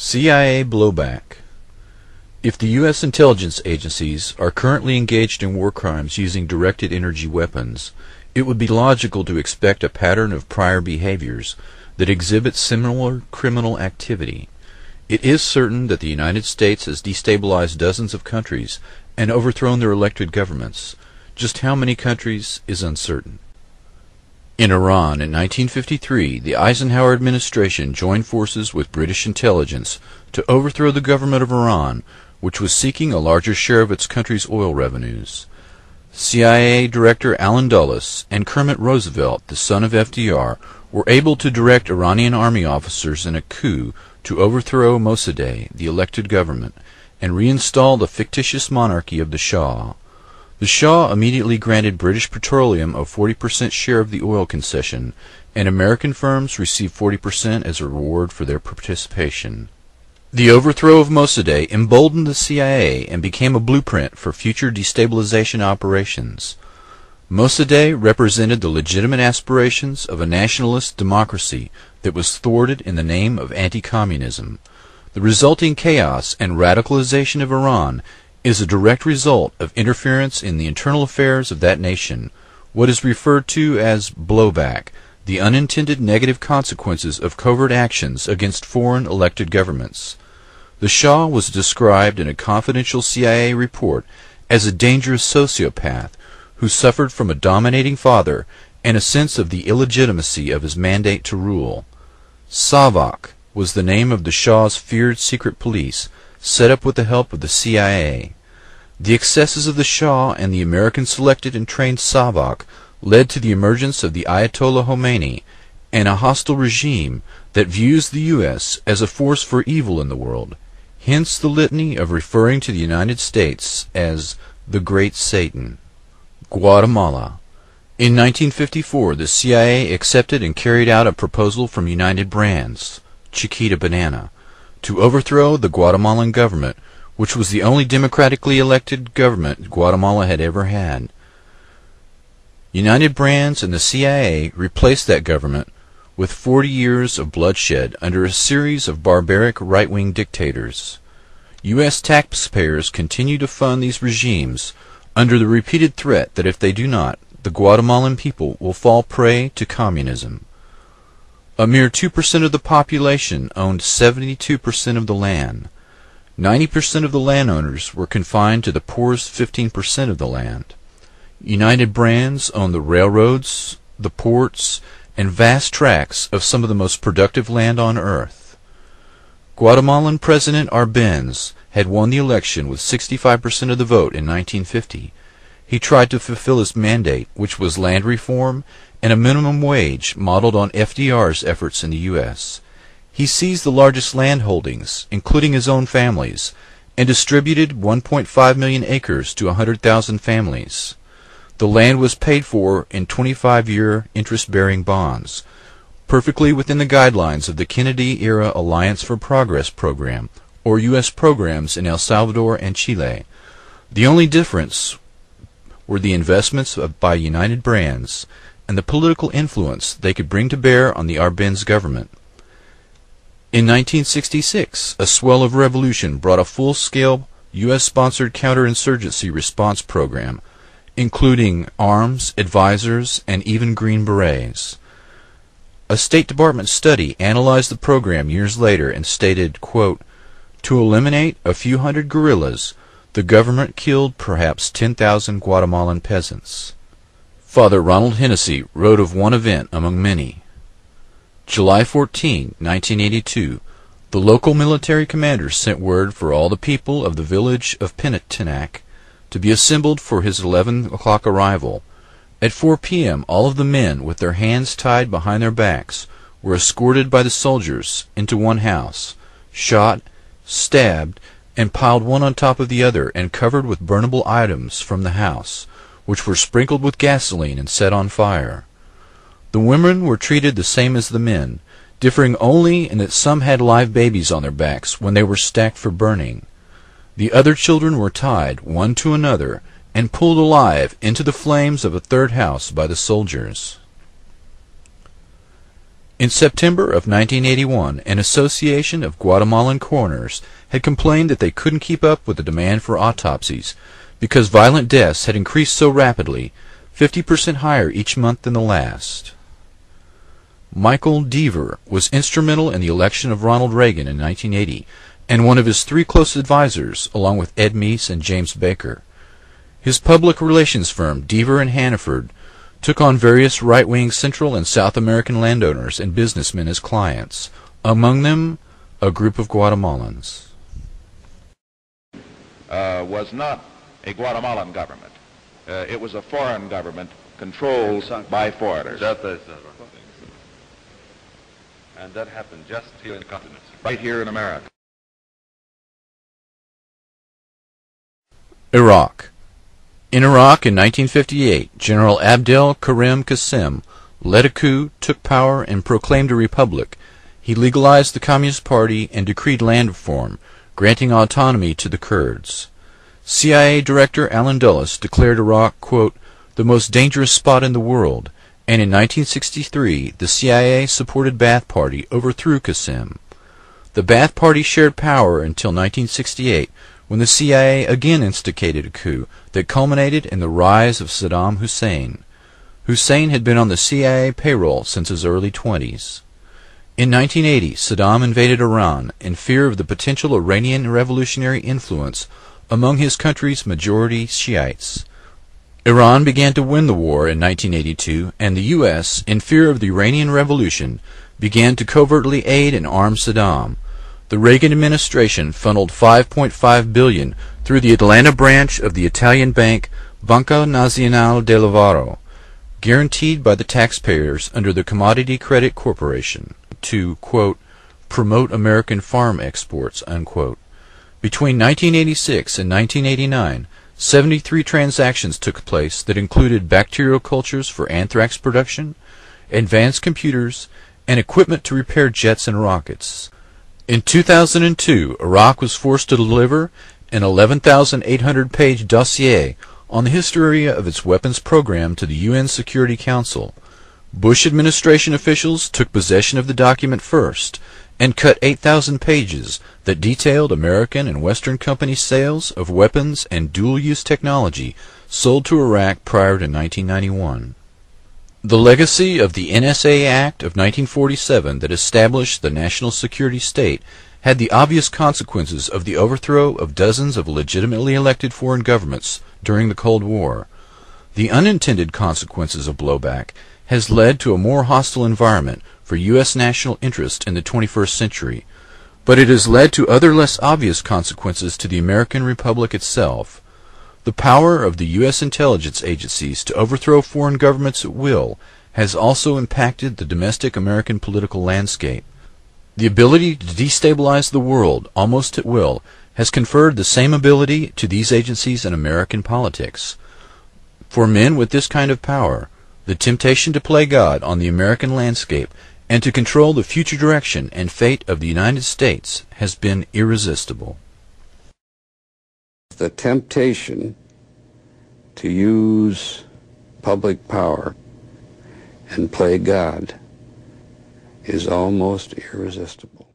CIA blowback. If the U.S. intelligence agencies are currently engaged in war crimes using directed energy weapons, it would be logical to expect a pattern of prior behaviors that exhibit similar criminal activity. It is certain that the United States has destabilized dozens of countries and overthrown their elected governments. Just how many countries is uncertain. In Iran in 1953, the Eisenhower administration joined forces with British intelligence to overthrow the government of Iran, which was seeking a larger share of its country's oil revenues. CIA Director Allen Dulles and Kermit Roosevelt, the son of FDR, were able to direct Iranian army officers in a coup to overthrow Mossadegh, the elected government, and reinstall the fictitious monarchy of the Shah. The Shah immediately granted British Petroleum a 40% share of the oil concession, and American firms received 40% as a reward for their participation. The overthrow of Mossadegh emboldened the CIA and became a blueprint for future destabilization operations. Mossadegh represented the legitimate aspirations of a nationalist democracy that was thwarted in the name of anti-communism. The resulting chaos and radicalization of Iran is a direct result of interference in the internal affairs of that nation, what is referred to as blowback, the unintended negative consequences of covert actions against foreign elected governments. The Shah was described in a confidential CIA report as a dangerous sociopath who suffered from a dominating father and a sense of the illegitimacy of his mandate to rule. Savak was the name of the Shah's feared secret police, set up with the help of the CIA. The excesses of the Shah and the American selected and trained Savak led to the emergence of the Ayatollah Khomeini and a hostile regime that views the U.S. as a force for evil in the world, hence the litany of referring to the United States as the Great Satan. Guatemala. In 1954, the CIA accepted and carried out a proposal from United Brands, Chiquita Banana, to overthrow the Guatemalan government, which was the only democratically elected government Guatemala had ever had. United Brands and the CIA replaced that government with 40 years of bloodshed under a series of barbaric right-wing dictators. U.S. taxpayers continue to fund these regimes under the repeated threat that if they do not, the Guatemalan people will fall prey to communism. A mere 2% of the population owned 72% of the land. 90% of the landowners were confined to the poorest 15% of the land. United Brands owned the railroads, the ports, and vast tracts of some of the most productive land on earth. Guatemalan President Arbenz had won the election with 65% of the vote in 1950. He tried to fulfill his mandate, which was land reform and a minimum wage modeled on FDR's efforts in the U.S. He seized the largest land holdings, including his own family's, and distributed 1.5 million acres to 100,000 families. The land was paid for in 25-year interest-bearing bonds, perfectly within the guidelines of the Kennedy-era Alliance for Progress program, or U.S. programs in El Salvador and Chile. The only difference were the investments by United Brands and the political influence they could bring to bear on the Arbenz government. In 1966, a swell of revolution brought a full-scale U.S.-sponsored counterinsurgency response program, including arms, advisors, and even Green Berets. A State Department study analyzed the program years later and stated, quote, "To eliminate a few hundred guerrillas, the government killed perhaps 10,000 Guatemalan peasants." Father Ronald Hennessy wrote of one event among many. July 14, 1982, the local military commander sent word for all the people of the village of Penitinac to be assembled for his 11 o'clock arrival. At 4 p.m., all of the men, with their hands tied behind their backs, were escorted by the soldiers into one house, shot, stabbed, and piled one on top of the other and covered with burnable items from the house, which were sprinkled with gasoline and set on fire. The women were treated the same as the men, differing only in that some had live babies on their backs when they were stacked for burning. The other children were tied, one to another, and pulled alive into the flames of a third house by the soldiers. In September of 1981, an association of Guatemalan coroners had complained that they couldn't keep up with the demand for autopsies because violent deaths had increased so rapidly, 50% higher each month than the last. Michael Deaver was instrumental in the election of Ronald Reagan in 1980, and one of his three close advisors, along with Ed Meese and James Baker. His public relations firm, Deaver and Hannaford, took on various right-wing Central and South American landowners and businessmen as clients, among them a group of Guatemalans. Was not a Guatemalan government. It was a foreign government controlled by foreigners. And that happened just here in the continent. Right here in America. Iraq. In Iraq in 1958, General Abdel Karim Qasem led a coup, took power, and proclaimed a republic. He legalized the Communist Party and decreed land reform, granting autonomy to the Kurds. CIA Director Allen Dulles declared Iraq, quote, the most dangerous spot in the world, and in 1963 the CIA-supported Ba'ath Party overthrew Qasem. The Ba'ath Party shared power until 1968, when the CIA again instigated a coup that culminated in the rise of Saddam Hussein. Hussein had been on the CIA payroll since his early 20s. In 1980, Saddam invaded Iran in fear of the potential Iranian revolutionary influence among his country's majority Shiites. Iran began to win the war in 1982, and the U.S., in fear of the Iranian Revolution, began to covertly aid and arm Saddam. The Reagan administration funneled $5.5 billion through the Atlanta branch of the Italian bank Banca Nazionale del Lavoro, guaranteed by the taxpayers under the Commodity Credit Corporation, to, quote, promote American farm exports, unquote. Between 1986 and 1989, 73 transactions took place that included bacterial cultures for anthrax production, advanced computers, and equipment to repair jets and rockets. In 2002, Iraq was forced to deliver an 11,800-page dossier on the history of its weapons program to the UN Security Council. Bush administration officials took possession of the document first and cut 8,000 pages that detailed American and Western company sales of weapons and dual-use technology sold to Iraq prior to 1991. The legacy of the NSA Act of 1947 that established the national security state had the obvious consequences of the overthrow of dozens of legitimately elected foreign governments during the Cold War. The unintended consequences of blowback has led to a more hostile environment for U.S. national interest in the 21st century, but it has led to other less obvious consequences to the American Republic itself. The power of the U.S. intelligence agencies to overthrow foreign governments at will has also impacted the domestic American political landscape. The ability to destabilize the world almost at will has conferred the same ability to these agencies in American politics. For men with this kind of power, the temptation to play God on the American landscape and to control the future direction and fate of the United States has been irresistible. The temptation to use public power and play God is almost irresistible.